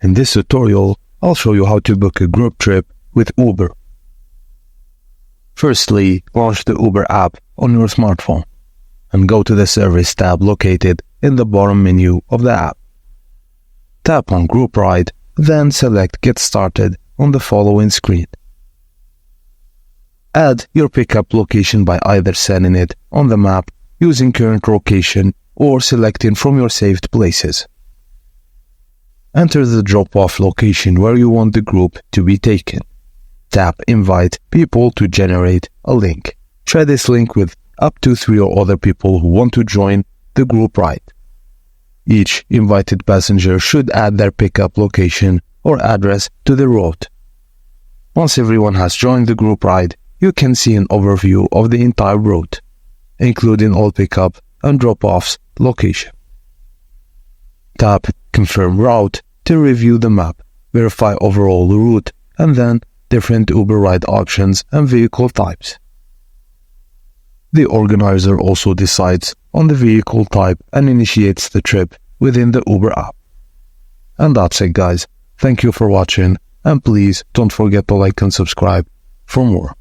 In this tutorial, I'll show you how to book a group trip with Uber. Firstly, launch the Uber app on your smartphone and go to the Service tab located in the bottom menu of the app. Tap on Group Ride, then select Get Started on the following screen. Add your pickup location by either setting it on the map using current location or selecting from your saved places. Enter the drop-off location where you want the group to be taken. Tap Invite People to generate a link. Share this link with up to 3 other people who want to join the group ride. Each invited passenger should add their pickup location or address to the route. Once everyone has joined the group ride, you can see an overview of the entire route, including all pickup and drop-offs location. Tap Confirm Route to review the map, verify overall route, and then different Uber ride options and vehicle types. The organizer also decides on the vehicle type and initiates the trip within the Uber app. And that's it, guys. Thank you for watching, and please don't forget to like and subscribe for more.